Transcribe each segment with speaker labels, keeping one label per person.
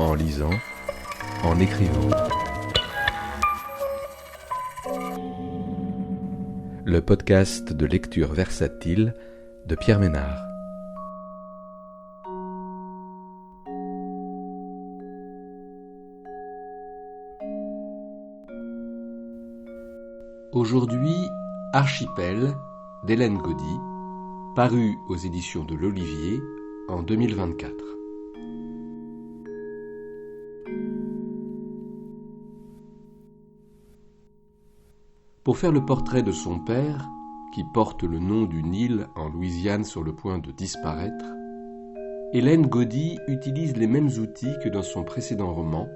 Speaker 1: en lisant, en écrivant. Le podcast de lecture versatile de Pierre Ménard. Aujourd'hui, Archipel d'Hélène Gaudy, paru aux éditions de l'Olivier en 2024. Pour faire le portrait de son père, qui porte le nom d'une île en Louisiane sur le point de disparaître, Hélène Gaudy utilise les mêmes outils que dans son précédent roman,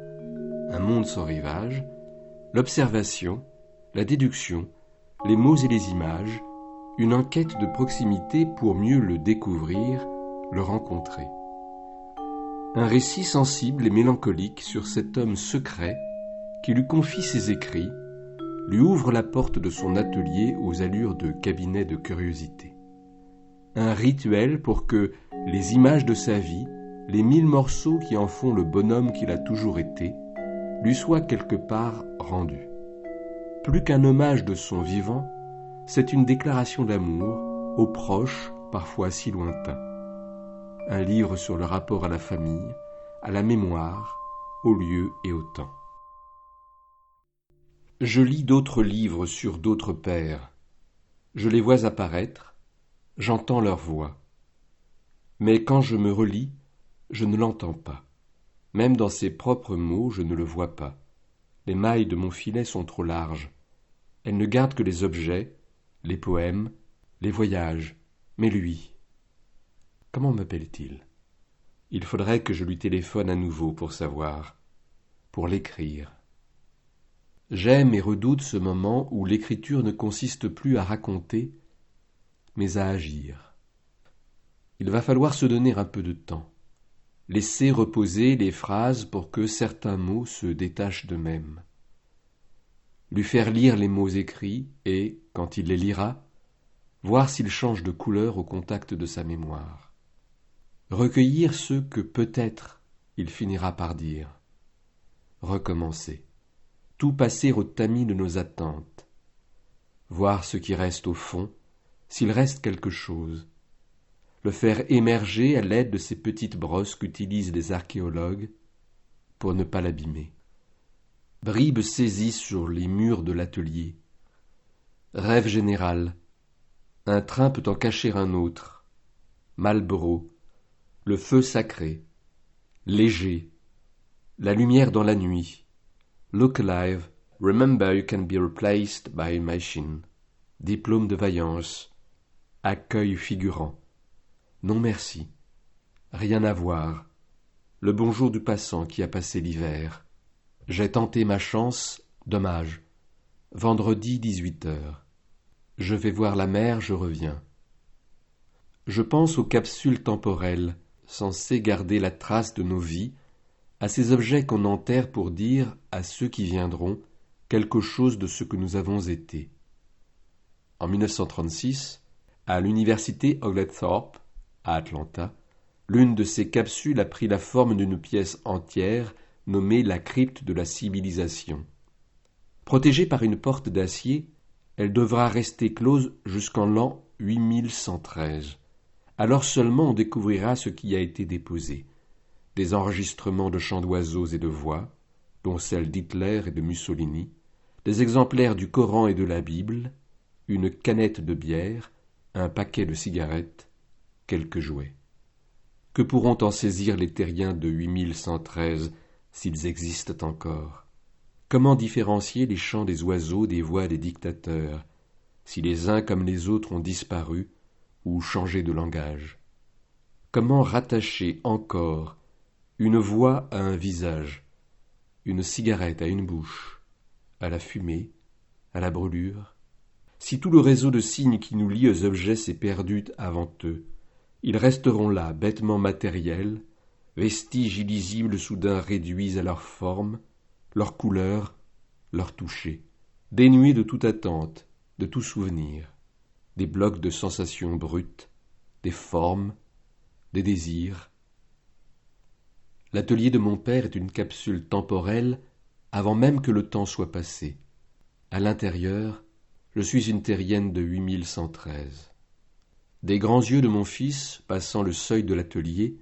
Speaker 1: Un monde sans rivage, l'observation, la déduction, les mots et les images, une enquête de proximité pour mieux le découvrir, le rencontrer. Un récit sensible et mélancolique sur cet homme secret qui lui confie ses écrits, lui ouvre la porte de son atelier aux allures de cabinet de curiosité. Un rituel pour que les images de sa vie, les 1000 morceaux qui en font le bonhomme qu'il a toujours été, lui soient quelque part rendus. Plus qu'un hommage de son vivant, c'est une déclaration d'amour aux proches, parfois si lointains. Un livre sur le rapport à la famille, à la mémoire, au lieu et au temps. Je lis d'autres livres sur d'autres pères. Je les vois apparaître, j'entends leur voix. Mais quand je me relis, je ne l'entends pas. Même dans ses propres mots, je ne le vois pas. Les mailles de mon filet sont trop larges. Elles ne gardent que les objets, les poèmes, les voyages. Mais lui, comment m'appelle-t-il ? Il faudrait que je lui téléphone à nouveau pour savoir, pour l'écrire. J'aime et redoute ce moment où l'écriture ne consiste plus à raconter, mais à agir. Il va falloir se donner un peu de temps, laisser reposer les phrases pour que certains mots se détachent d'eux-mêmes. Lui faire lire les mots écrits et, quand il les lira, voir s'ils changent de couleur au contact de sa mémoire. Recueillir ceux que peut-être il finira par dire. Recommencer. Tout passer au tamis de nos attentes. Voir ce qui reste au fond, s'il reste quelque chose. Le faire émerger à l'aide de ces petites brosses qu'utilisent les archéologues pour ne pas l'abîmer. Bribes saisies sur les murs de l'atelier. Rêve général. Un train peut en cacher un autre. Marlboro. Le feu sacré. Léger. La lumière dans la nuit. Look alive. Remember you can be replaced by a machine. Diplôme de vaillance. Accueil figurant. Non merci. Rien à voir. Le bonjour du passant qui a passé l'hiver. J'ai tenté ma chance, dommage. Vendredi 18h. Je vais voir la mer, je reviens. Je pense aux capsules temporelles, censées garder la trace de nos vies, à ces objets qu'on enterre pour dire à ceux qui viendront quelque chose de ce que nous avons été. En 1936, à l'université Oglethorpe, à Atlanta, l'une de ces capsules a pris la forme d'une pièce entière nommée la crypte de la civilisation. Protégée par une porte d'acier, elle devra rester close jusqu'en l'an 8113. Alors seulement on découvrira ce qui a été déposé. Des enregistrements de chants d'oiseaux et de voix, dont celles d'Hitler et de Mussolini, des exemplaires du Coran et de la Bible, une canette de bière, un paquet de cigarettes, quelques jouets. Que pourront en saisir les terriens de 8113 s'ils existent encore ? Comment différencier les chants des oiseaux des voix des dictateurs, si les uns comme les autres ont disparu ou changé de langage ? Comment rattacher encore une voix à un visage, une cigarette à une bouche, à la fumée, à la brûlure ? Si tout le réseau de signes qui nous lie aux objets s'est perdu avant eux, ils resteront là, bêtement matériels, vestiges illisibles soudain réduits à leur forme, leur couleur, leur toucher, dénués de toute attente, de tout souvenir, des blocs de sensations brutes, des formes, des désirs. L'atelier de mon père est une capsule temporelle avant même que le temps soit passé. À l'intérieur, je suis une terrienne de 8113. Des grands yeux de mon fils, passant le seuil de l'atelier,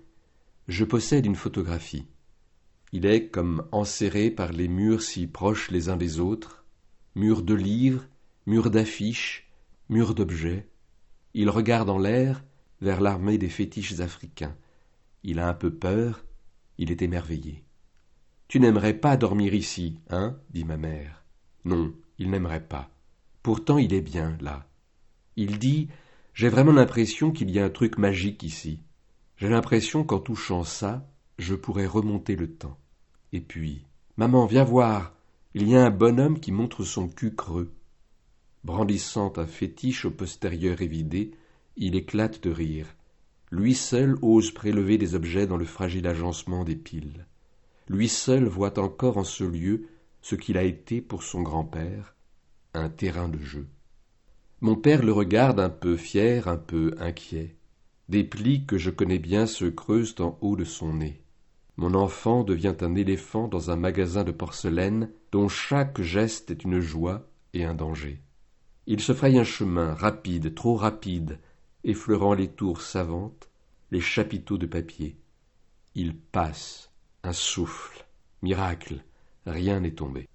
Speaker 1: je possède une photographie. Il est comme enserré par les murs si proches les uns des autres, murs de livres, murs d'affiches, murs d'objets. Il regarde en l'air vers l'armée des fétiches africains. Il a un peu peur, il est émerveillé. « Tu n'aimerais pas dormir ici, hein » dit ma mère. Non, il n'aimerait pas. Pourtant il est bien là. Il dit « J'ai vraiment l'impression qu'il y a un truc magique ici. J'ai l'impression qu'en touchant ça, je pourrais remonter le temps. » Et puis « Maman, viens voir, il y a un bonhomme qui montre son cul creux. » Brandissant un fétiche au postérieur évidé, il éclate de rire. Lui seul ose prélever des objets dans le fragile agencement des piles. Lui seul voit encore en ce lieu ce qu'il a été pour son grand-père, un terrain de jeu. Mon père le regarde un peu fier, un peu inquiet. Des plis que je connais bien se creusent en haut de son nez. Mon enfant devient un éléphant dans un magasin de porcelaine dont chaque geste est une joie et un danger. Il se fraye un chemin rapide, trop rapide, effleurant les tours savantes, les chapiteaux de papier. Il passe, un souffle, miracle, rien n'est tombé.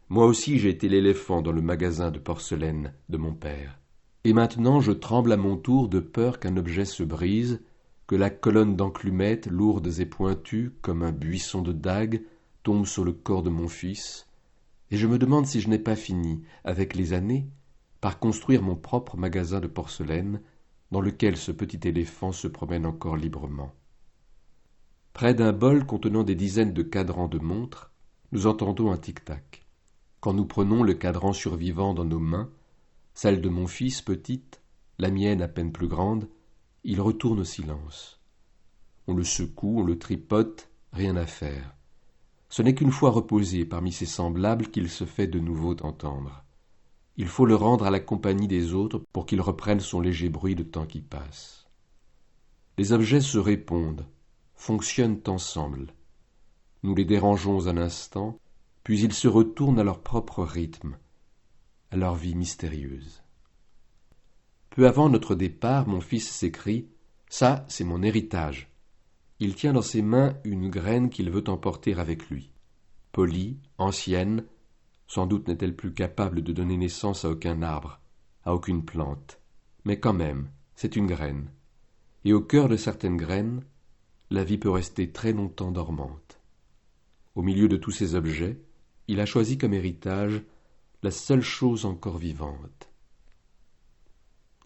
Speaker 1: Moi aussi j'ai été l'éléphant dans le magasin de porcelaine de mon père. Et maintenant je tremble à mon tour de peur qu'un objet se brise, que la colonne d'enclumettes, lourdes et pointues, comme un buisson de dagues, tombe sur le corps de mon fils, et je me demande si je n'ai pas fini, avec les années, par construire mon propre magasin de porcelaine, dans lequel ce petit éléphant se promène encore librement. Près d'un bol contenant des dizaines de cadrans de montres, nous entendons un tic-tac. Quand nous prenons le cadran survivant dans nos mains, celle de mon fils petite, la mienne à peine plus grande, il retourne au silence. On le secoue, on le tripote, rien à faire. Ce n'est qu'une fois reposé parmi ses semblables qu'il se fait de nouveau entendre. Il faut le rendre à la compagnie des autres pour qu'il reprenne son léger bruit de temps qui passe. Les objets se répondent, fonctionnent ensemble. Nous les dérangeons un instant, puis ils se retournent à leur propre rythme, à leur vie mystérieuse. Peu avant notre départ, mon fils s'écrie « Ça, c'est mon héritage ». Il tient dans ses mains une graine qu'il veut emporter avec lui. Polie, ancienne, sans doute n'est-elle plus capable de donner naissance à aucun arbre, à aucune plante. Mais quand même, c'est une graine. Et au cœur de certaines graines, la vie peut rester très longtemps dormante. Au milieu de tous ces objets, il a choisi comme héritage la seule chose encore vivante.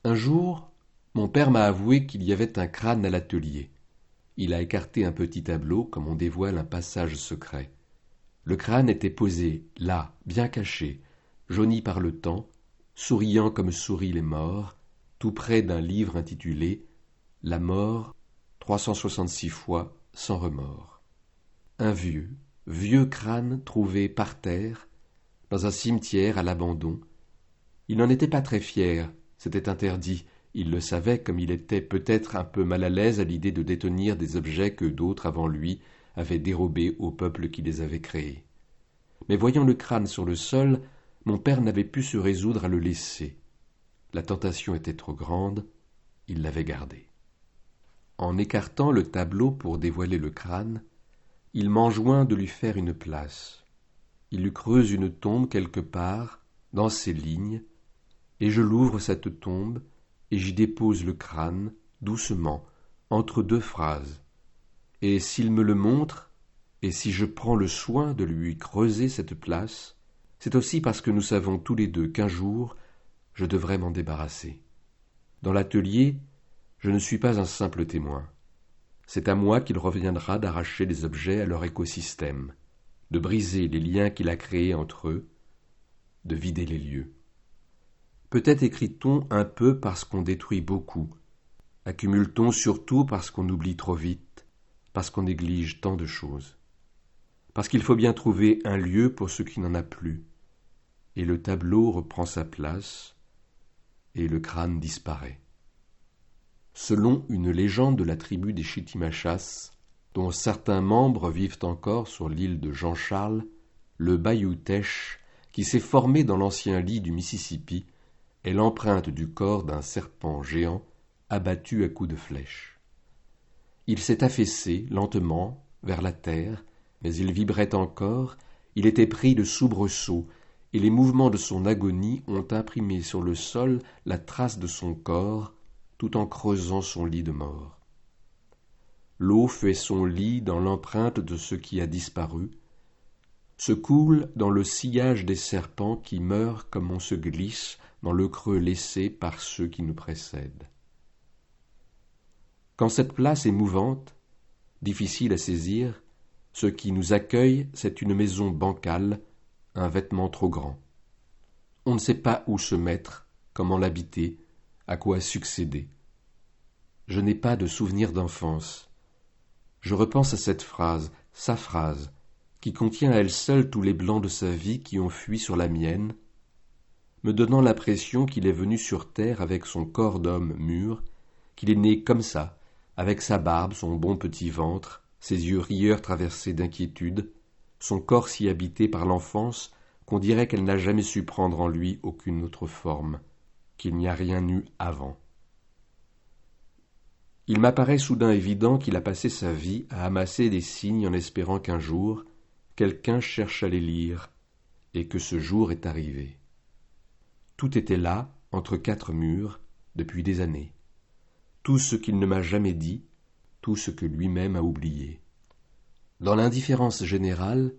Speaker 1: Un jour, mon père m'a avoué qu'il y avait un crâne à l'atelier. Il a écarté un petit tableau comme on dévoile un passage secret. Le crâne était posé, là, bien caché, jauni par le temps, souriant comme sourient les morts, tout près d'un livre intitulé « La mort, 366 fois, sans remords ». Un vieux crâne trouvé par terre, dans un cimetière à l'abandon. Il n'en était pas très fier, c'était interdit, il le savait comme il était peut-être un peu mal à l'aise à l'idée de détenir des objets que d'autres avant lui avaient dérobés au peuple qui les avait créés. Mais voyant le crâne sur le sol, mon père n'avait pu se résoudre à le laisser. La tentation était trop grande, il l'avait gardé. En écartant le tableau pour dévoiler le crâne, il m'enjoint de lui faire une place. Il lui creuse une tombe quelque part, dans ces lignes, et je l'ouvre cette tombe, et j'y dépose le crâne, doucement, entre deux phrases. Et s'il me le montre, et si je prends le soin de lui creuser cette place, c'est aussi parce que nous savons tous les deux qu'un jour, je devrais m'en débarrasser. Dans l'atelier, je ne suis pas un simple témoin. C'est à moi qu'il reviendra d'arracher les objets à leur écosystème, de briser les liens qu'il a créés entre eux, de vider les lieux. Peut-être écrit-on un peu parce qu'on détruit beaucoup, accumule-t-on surtout parce qu'on oublie trop vite, parce qu'on néglige tant de choses, parce qu'il faut bien trouver un lieu pour ce qui n'en a plus, et le tableau reprend sa place, et le crâne disparaît. Selon une légende de la tribu des Chitimachas, dont certains membres vivent encore sur l'île de Jean-Charles, le bayou Teche, qui s'est formé dans l'ancien lit du Mississippi, est l'empreinte du corps d'un serpent géant abattu à coups de flèche. Il s'est affaissé lentement vers la terre, mais il vibrait encore, il était pris de soubresauts, et les mouvements de son agonie ont imprimé sur le sol la trace de son corps, tout en creusant son lit de mort. L'eau fait son lit dans l'empreinte de ce qui a disparu, se coule dans le sillage des serpents qui meurent comme on se glisse dans le creux laissé par ceux qui nous précèdent. Quand cette place est mouvante, difficile à saisir, ce qui nous accueille, c'est une maison bancale, un vêtement trop grand. On ne sait pas où se mettre, comment l'habiter, à quoi succéder. Je n'ai pas de souvenir d'enfance. Je repense à cette phrase, sa phrase, qui contient à elle seule tous les blancs de sa vie qui ont fui sur la mienne, me donnant l'impression qu'il est venu sur terre avec son corps d'homme mûr, qu'il est né comme ça, avec sa barbe, son bon petit ventre, ses yeux rieurs traversés d'inquiétude, son corps si habité par l'enfance qu'on dirait qu'elle n'a jamais su prendre en lui aucune autre forme, qu'il n'y a rien eu avant. Il m'apparaît soudain évident qu'il a passé sa vie à amasser des signes en espérant qu'un jour, quelqu'un cherche à les lire, et que ce jour est arrivé. Tout était là, entre quatre murs, depuis des années. Tout ce qu'il ne m'a jamais dit, tout ce que lui-même a oublié. Dans l'indifférence générale,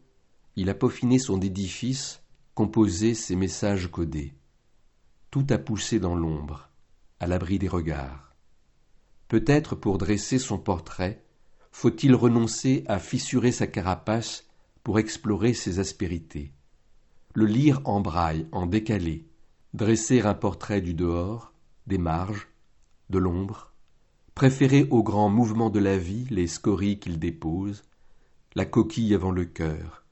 Speaker 1: il a peaufiné son édifice, composé ses messages codés. Tout a poussé dans l'ombre, à l'abri des regards. Peut-être pour dresser son portrait, faut-il renoncer à fissurer sa carapace pour explorer ses aspérités, le lire en braille, en décalé, dresser un portrait du dehors, des marges, de l'ombre, préférer aux grands mouvements de la vie les scories qu'il dépose, la coquille avant le cœur,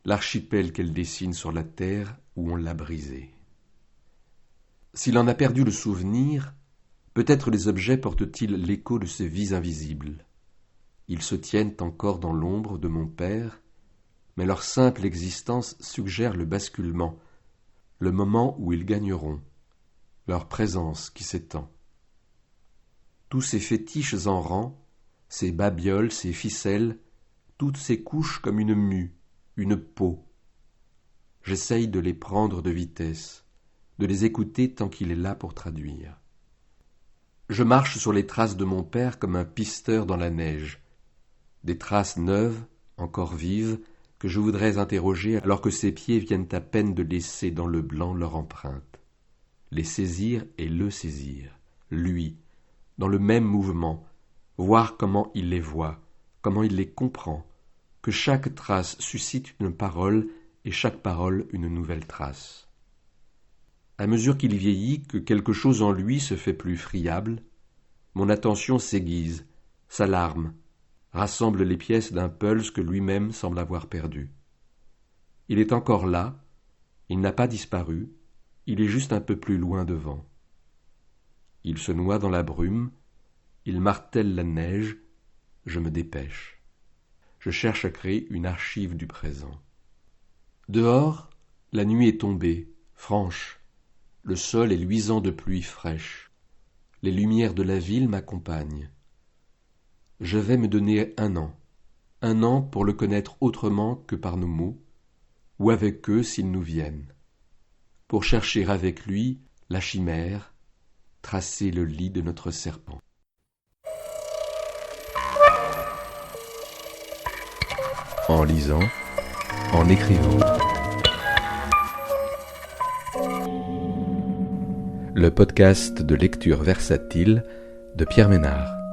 Speaker 1: l'archipel qu'elle dessine sur la terre où on l'a brisée. S'il en a perdu le souvenir, peut-être les objets portent-ils l'écho de ces vies invisibles. Ils se tiennent encore dans l'ombre de mon père, mais leur simple existence suggère le basculement, le moment où ils gagneront, leur présence qui s'étend. Tous ces fétiches en rang, ces babioles, ces ficelles, toutes ces couches comme une mue, une peau. J'essaye de les prendre de vitesse, de les écouter tant qu'il est là pour traduire. Je marche sur les traces de mon père comme un pisteur dans la neige, des traces neuves, encore vives, que je voudrais interroger alors que ses pieds viennent à peine de laisser dans le blanc leur empreinte. Les saisir et le saisir, lui, dans le même mouvement, voir comment il les voit, comment il les comprend, que chaque trace suscite une parole et chaque parole une nouvelle trace. À mesure qu'il vieillit, que quelque chose en lui se fait plus friable, mon attention s'aiguise, s'alarme, rassemble les pièces d'un pulse que lui-même semble avoir perdu. Il est encore là, il n'a pas disparu, il est juste un peu plus loin devant. Il se noie dans la brume, il martèle la neige, je me dépêche. Je cherche à créer une archive du présent. Dehors, la nuit est tombée, franche, le sol est luisant de pluie fraîche. Les lumières de la ville m'accompagnent. Je vais me donner un an pour le connaître autrement que par nos mots, ou avec eux s'ils nous viennent, pour chercher avec lui la chimère, tracer le lit de notre serpent.
Speaker 2: En lisant, en écrivant. Le podcast de lecture versatile de Pierre Ménard.